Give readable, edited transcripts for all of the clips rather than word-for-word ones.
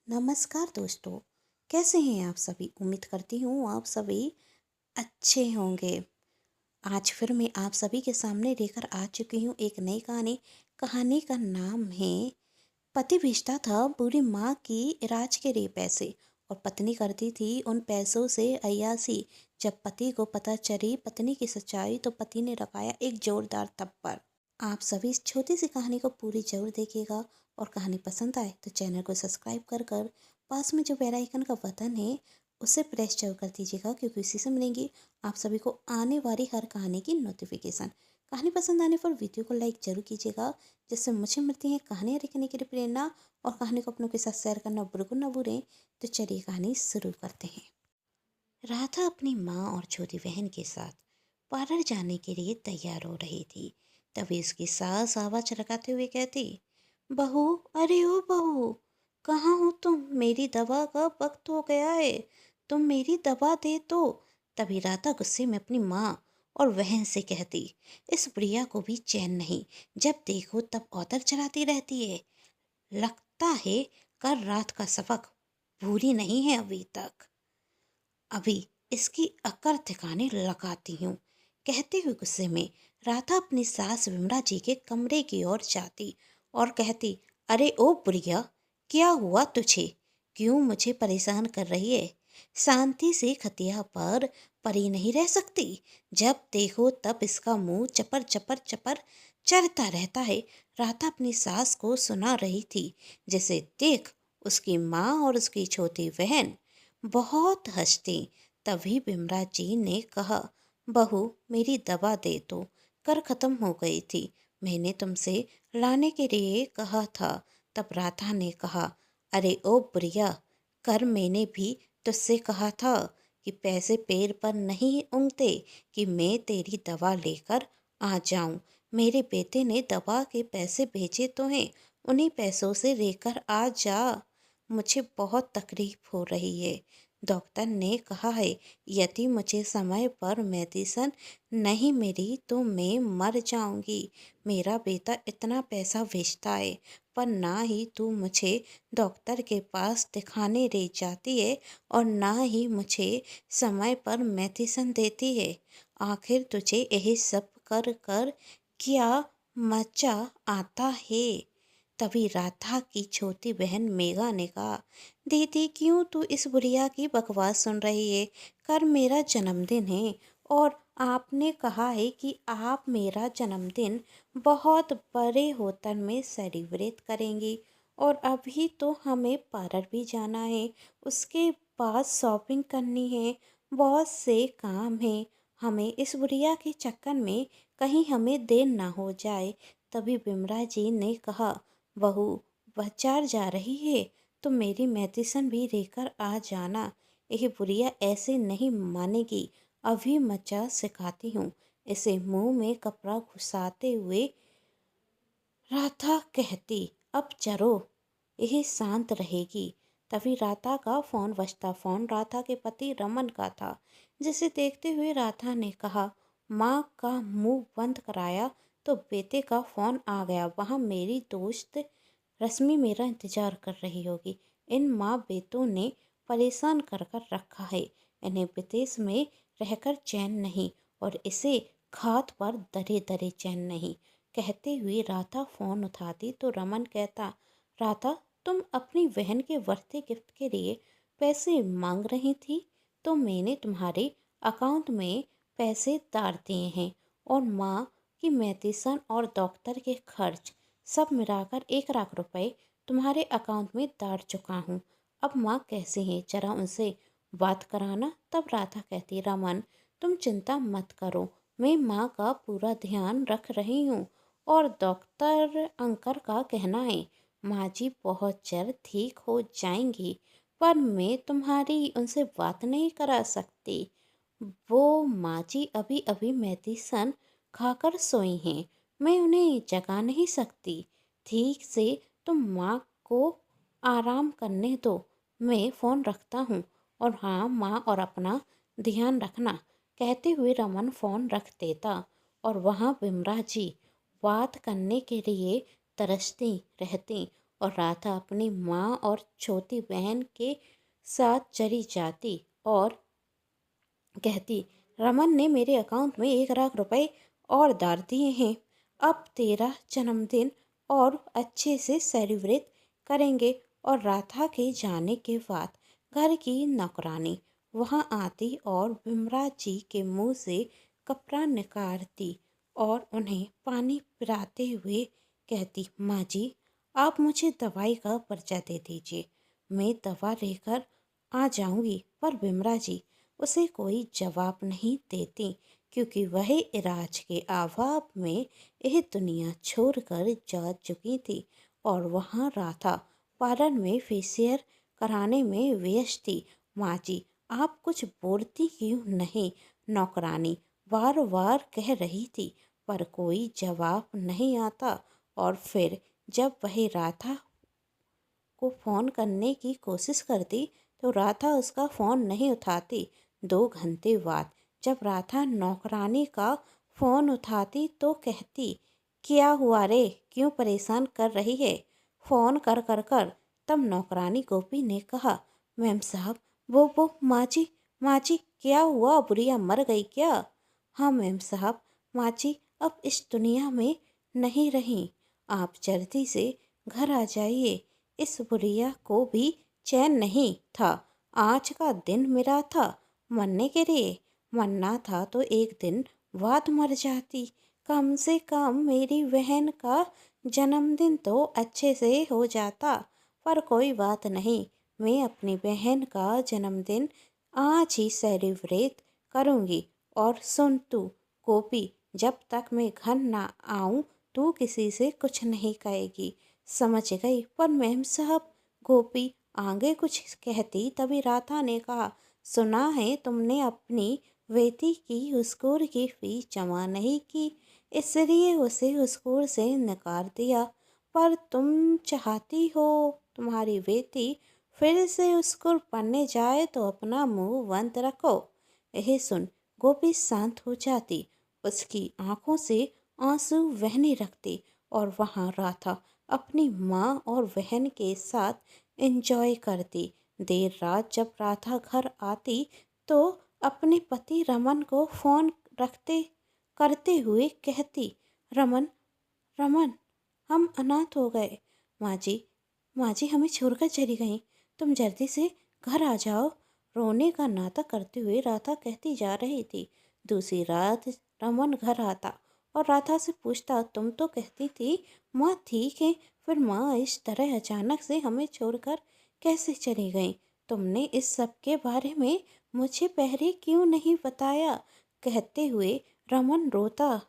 नमस्कार दोस्तों। कैसे हैं आप सभी? उम्मीद करती हूँ आप सभी अच्छे होंगे। आज फिर मैं आप सभी के सामने लेकर आ चुकी हूँ एक नई कहानी। कहानी का नाम है पति भेजता था बूढ़ी माँ की इलाज के लिए पैसे और पत्नी करती थी उन पैसों से अय्यासी। जब पति को पता चली पत्नी की सच्चाई तो पति ने लगाया एक जोरदार थप्पड़। आप सभी इस छोटी सी कहानी को पूरी जरूर देखिएगा और कहानी पसंद आए तो चैनल को सब्सक्राइब कर कर पास में जो बेल आइकन का बटन है उसे प्रेस जरूर कर दीजिएगा, क्योंकि इसी से मिलेंगी आप सभी को आने वाली हर कहानी की नोटिफिकेशन। कहानी पसंद आने पर वीडियो को लाइक जरूर कीजिएगा, जिससे मुझे मिलती है कहानियाँ लिखने के लिए प्रेरणा। और कहानी को अपनों के साथ शेयर करना बिल्कुल न भूलें। तो चलिए कहानी शुरू करते हैं। राधा अपनी माँ और छोटी बहन के साथ पार्लर जाने के लिए तैयार हो रही थी। तभी उसकी सास आवाज लगाते हुए कहती, बहू, अरे ओ बहू, कहाँ हो तुम? मेरी दवा का वक्त हो गया है, तुम मेरी दवा दे दो। तभी राधा गुस्से में अपनी माँ और बहन से कहती, इस प्रिया को भी चैन नहीं, जब देखो तब औतर चलाती रहती है। लगता है कल रात का सबक भूली नहीं है अभी तक। अभी इसकी अक्ल ठिकाने लगाती हूँ। कहते हुए गुस्से में राधा अपनी सास विमला जी के कमरे की ओर जाती और कहती, अरे ओ बुढ़िया, क्या हुआ तुझे? क्यों मुझे परेशान कर रही है? शांति से खटिया पर पड़ी नहीं रह सकती? जब देखो तब इसका मुंह चपर चपर चपर चलता रहता है। राधा अपनी सास को सुना रही थी, जैसे देख उसकी माँ और उसकी छोटी बहन बहुत हंसती। तभी बिमला जी ने कहा, बहू, मेरी दवा दे दो, कर खत्म हो गई थी, मैंने तुमसे लाने के लिए कहा था। तब राधा ने कहा, अरे ओ बुढ़िया, कर मैंने भी तुझसे कहा था कि पैसे पैर पर नहीं उंगते कि मैं तेरी दवा लेकर आ जाऊं। मेरे बेटे ने दवा के पैसे भेजे तो हैं, उन्हीं पैसों से लेकर आ जा। मुझे बहुत तकलीफ हो रही है। डॉक्टर ने कहा है यदि मुझे समय पर मेडिसिन नहीं मिली तो मैं मर जाऊंगी। मेरा बेटा इतना पैसा भेजता है, पर ना ही तू मुझे डॉक्टर के पास दिखाने ले जाती है और ना ही मुझे समय पर मेडिसिन देती है। आखिर तुझे यही सब कर कर क्या मजा आता है? तभी राधा की छोटी बहन मेघा ने कहा, दीदी, क्यों तू इस बुढ़िया की बकवास सुन रही है? कल मेरा जन्मदिन है और आपने कहा है कि आप मेरा जन्मदिन बहुत बड़े होटल में सेलिब्रेट करेंगी, और अभी तो हमें पार्लर भी जाना है, उसके बाद शॉपिंग करनी है, बहुत से काम हैं। हमें इस बुढ़िया के चक्कर में कहीं हमें देर ना हो जाए। तभी बिमला जी ने कहा, बहू, बाजार जा रही है तो मेरी मेडिसिन भी लेकर आ जाना। यह बुढ़िया ऐसे नहीं मानेगी, अभी मचा सिखाती हूँ। इसे मुंह में कपड़ा घुसाते हुए राधा कहती, अब चलो, यही शांत रहेगी। तभी राधा का फोन बजता। फोन राधा के पति रमन का था, जिसे देखते हुए राधा ने कहा, माँ का मुंह बंद कराया तो बेटे का फोन आ गया। वहाँ मेरी दोस्त रश्मि मेरा इंतजार कर रही होगी। इन माँ बेटों ने परेशान कर कर रखा है, इन्हें विदेश में रहकर चैन नहीं और इसे घात पर दरे दरे चैन नहीं। कहते हुए राधा फोन उठाती तो रमन कहता, राधा, तुम अपनी बहन के बर्थडे गिफ्ट के लिए पैसे मांग रही थी, तो मैंने तुम्हारे अकाउंट में पैसे डाल दिए हैं और माँ की मेडिसिन और डॉक्टर के खर्च सब मिलाकर 1 लाख रुपए तुम्हारे अकाउंट में डाल चुका हूँ। अब माँ कैसे हैं, जरा उनसे बात कराना। तब राधा कहती, रमन, तुम चिंता मत करो, मैं माँ का पूरा ध्यान रख रही हूँ और डॉक्टर अंकल का कहना है माँ जी बहुत जल्द ठीक हो जाएंगी, पर मैं तुम्हारी उनसे बात नहीं करा सकती। वो माँ जी अभी अभी मेडिसन खाकर सोई हैं, मैं उन्हें जगा नहीं सकती। ठीक से तुम माँ को आराम करने दो, मैं फ़ोन रखता हूँ। और हाँ माँ, और अपना ध्यान रखना। कहते हुए रमन फ़ोन रख देता और वहाँ बिमला जी बात करने के लिए तरसती रहती और राधा अपनी माँ और छोटी बहन के साथ चली जाती और कहती, रमन ने मेरे अकाउंट में 1 लाख रुपए और डाल दिए हैं। अब तेरा जन्मदिन और अच्छे से सेलिब्रेट करेंगे। और राधा के जाने के बाद घर की नौकरानी वहाँ आती और विमला जी के मुंह से कपड़ा निकालती और उन्हें पानी पिलाते हुए कहती, माँ जी आप मुझे दवाई का पर्चा दे दीजिए, मैं दवा लेकर आ जाऊंगी। पर विमला जी उसे कोई जवाब नहीं देती, क्योंकि वह इलाज के अभाव में यह दुनिया छोड़कर जा चुकी थी और वहाँ राधा पार्लर में फेशियल कराने में व्यस्त थी। माँ जी आप कुछ बोलती क्यों नहीं, नौकरानी बार बार कह रही थी, पर कोई जवाब नहीं आता। और फिर जब वह राधा को फ़ोन करने की कोशिश करती तो राधा उसका फ़ोन नहीं उठाती। 2 घंटे बाद जब राधा नौकरानी का फ़ोन उठाती तो कहती, क्या हुआ रे, क्यों परेशान कर रही है फ़ोन कर कर कर। तब नौकरानी गोपी ने कहा, मैम साहब वो माँ जी क्या हुआ, बुढ़िया मर गई क्या? हाँ मैम साहब, माँ जी अब इस दुनिया में नहीं रहीं, आप जल्दी से घर आ जाइए। इस बुढ़िया को भी चैन नहीं था, आज का दिन मेरा था मरने के लिए, मरना था तो एक दिन बाद मर जाती, कम से कम मेरी बहन का जन्मदिन तो अच्छे से हो जाता। पर कोई बात नहीं, मैं अपनी बहन का जन्मदिन आज ही सेलिब्रेट करूँगी। और सुन तू गोपी, जब तक मैं घर ना आऊँ तू किसी से कुछ नहीं कहेगी, समझ गई? पर मैम साहब, गोपी आगे कुछ कहती तभी राधा ने कहा, सुना है तुमने अपनी बेटी की स्कूल की फीस जमा नहीं की, इसलिए उसे स्कूल से निकाल दिया। पर तुम चाहती हो तुम्हारी बेटी फिर से स्कूल पढ़ने जाए तो अपना मुंह बंद रखो। यह सुन गोपी शांत हो जाती, उसकी आंखों से आंसू बहने लगते और वहाँ राधा अपनी माँ और बहन के साथ एंजॉय करती। देर रात जब राधा घर आती तो अपने पति रमन को फ़ोन रखते करते हुए कहती, रमन रमन हम अनाथ हो गए, माँ जी हमें छोड़कर चली गईं, तुम जल्दी से घर आ जाओ। रोने का नाटक करते हुए राधा कहती जा रही थी। दूसरी रात रमन घर आता और राधा से पूछता, तुम तो कहती थी माँ ठीक है, फिर माँ इस तरह अचानक से हमें छोड़कर कैसे चली गई? तुमने इस सब के बारे में मुझे पहले क्यों नहीं बताया? कहते हुए रमन रोता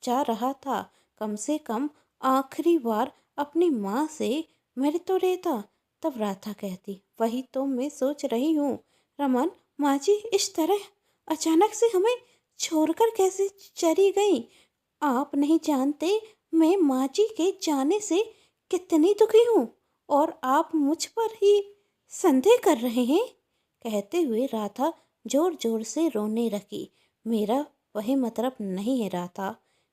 जा रहा था। कम से कम आखिरी बार अपनी माँ से मिल तो लेता। तब राधा कहती, वही तो मैं सोच रही हूँ रमन, माँ जी इस तरह अचानक से हमें छोड़कर कैसे चली गई? आप नहीं जानते मैं माँ जी के जाने से कितनी दुखी हूँ और आप मुझ पर ही संदेह कर रहे हैं। कहते हुए राधा जोर जोर से रोने लगी। मेरा वही मतलब नहीं है राधा।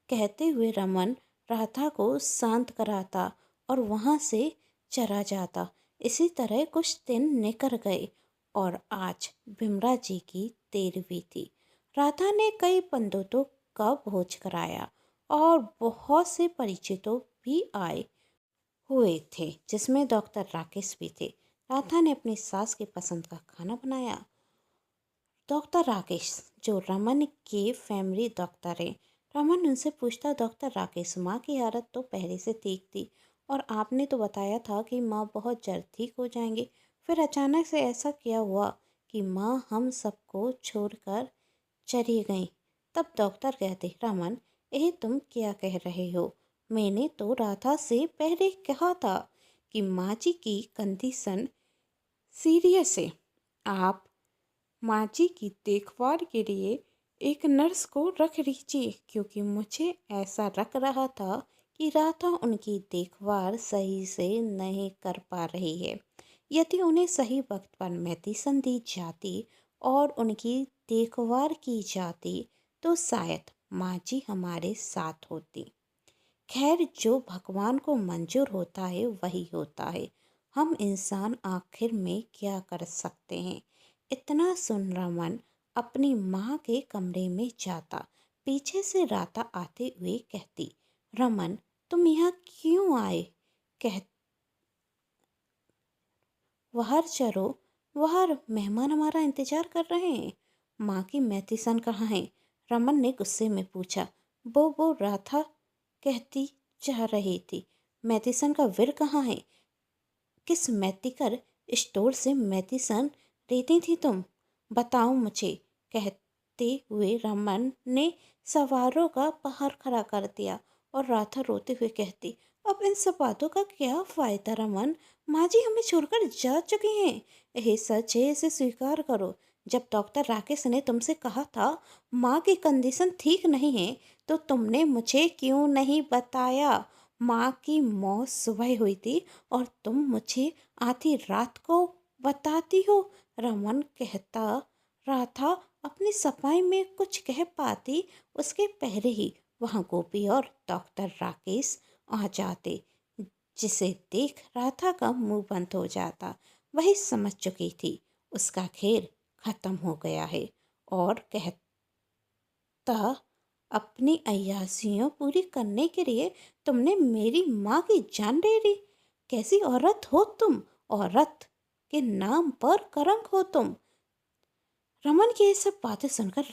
कहते हुए रमन राधा को शांत कराता और वहाँ से चला जाता। इसी तरह कुछ दिन निकल गए और आज विमला जी की 13वीं थी। राधा ने कई पंडितों का भोज कराया और बहुत से परिचितों भी आए हुए थे, जिसमें डॉक्टर राकेश भी थे। राधा ने अपनी सास की पसंद का खाना बनाया। डॉक्टर राकेश जो रमन के फैमिली डॉक्टर हैं। रमन उनसे पूछता, डॉक्टर राकेश माँ की हालत तो पहले से ठीक थी और आपने तो बताया था कि माँ बहुत जल्द ठीक हो जाएंगी, फिर अचानक से ऐसा क्या हुआ कि माँ हम सबको छोड़कर चली गई? तब डॉक्टर कहते, रमन यह तुम क्या कह रहे हो? मैंने तो राधा से पहले कहा था कि माँ जी की कंडीशन सीरियस है, आप माँ जी की देखभाल के लिए एक नर्स को रख लीजिए, क्योंकि मुझे ऐसा लग रहा था कि राधा उनकी देखभाल सही से नहीं कर पा रही है। यदि उन्हें सही वक्त पर मेडिसिन दी जाती और उनकी देखभाल की जाती तो शायद माँ जी हमारे साथ होती। खैर, जो भगवान को मंजूर होता है वही होता है। हम इंसान आखिर में क्या कर सकते हैं। इतना सुन रमन अपनी माँ के कमरे में जाता। पीछे से राता आते हुए कहती, रमन तुम यहाँ क्यों आए? कह बाहर चलो, बाहर मेहमान हमारा इंतजार कर रहे हैं। माँ की मैथिसन कहाँ है? रमन ने गुस्से में पूछा। वो राधा कहती जा रही थी। मैथिसन का वीर कहाँ है? किस मेडिकल स्टोर से मेडिसिन लेती थी तुम? बताओ मुझे। कहते हुए रमन ने सवारों का बाहर खड़ा कर दिया और राधा रोते हुए कहती, अब इन सब बातों का क्या फायदा रमन? माँ जी हमें छोड़कर जा चुकी हैं। यही सच है, इसे स्वीकार करो। जब डॉक्टर राकेश ने तुमसे कहा था माँ की कंडीशन ठीक नहीं है, तो तुमने मुझे क्यों नहीं बताया? माँ की मौत सुबह हुई थी और तुम मुझे आधी रात को बताती हो। रमन कहता रहा था। अपनी सफाई में कुछ कह पाती उसके पहले ही वहाँ गोपी और डॉक्टर राकेश आ जाते, जिसे देख राधा का मुंह बंद हो जाता। वही समझ चुकी थी उसका खेल खत्म हो गया है और कहता, अपनी अय्यासियाँ पूरी करने के लिए तुमने मेरी माँ की जान ले ली। कैसी औरत हो तुम? औरत के नाम पर कलंक हो तुम। रमन की ये सब बातें सुनकर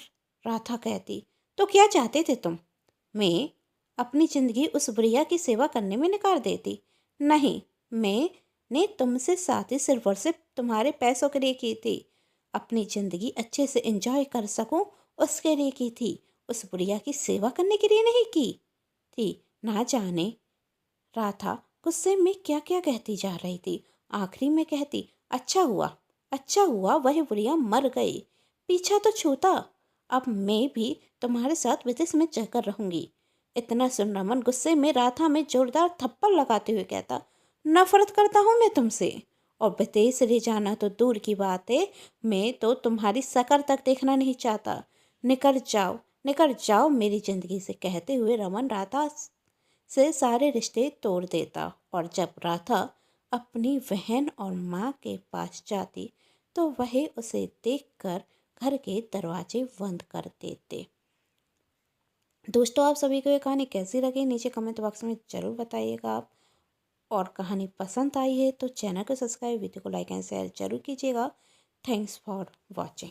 राधा कहती, तो क्या चाहते थे तुम? मैं अपनी जिंदगी उस बुढ़िया की सेवा करने में निकाल देती? नहीं, मैंने तुमसे शादी सिर्फ और सिर्फ तुम्हारे पैसों के लिए की थी। अपनी जिंदगी अच्छे से एंजॉय कर सकूं उसके लिए की थी। उस बुढ़िया की सेवा करने के लिए नहीं की थी। ना जाने राधा गुस्से में क्या क्या कहती जा रही थी। आखिरी में कहती, अच्छा हुआ वह बुढ़िया मर गई। पीछा तो छूटा। अब मैं भी तुम्हारे साथ विदेश में जाकर रहूंगी। इतना सुन रमन गुस्से में राधा में जोरदार थप्पड़ लगाते हुए कहता, नफरत करता हूँ मैं तुमसे, और विदेश ले जाना तो दूर की बात है, मैं तो तुम्हारी शक्ल तक देखना नहीं चाहता। निकल जाओ मेरी जिंदगी से। कहते हुए रमन राधा से सारे रिश्ते तोड़ देता और जब राधा अपनी बहन और माँ के पास जाती तो वह उसे देखकर घर के दरवाजे बंद कर देते। दोस्तों, आप सभी को ये कहानी कैसी लगी नीचे कमेंट बॉक्स में ज़रूर बताइएगा आप। और कहानी पसंद आई है तो चैनल को सब्सक्राइब, वीडियो को लाइक एंड शेयर जरूर कीजिएगा। Thanks for watching.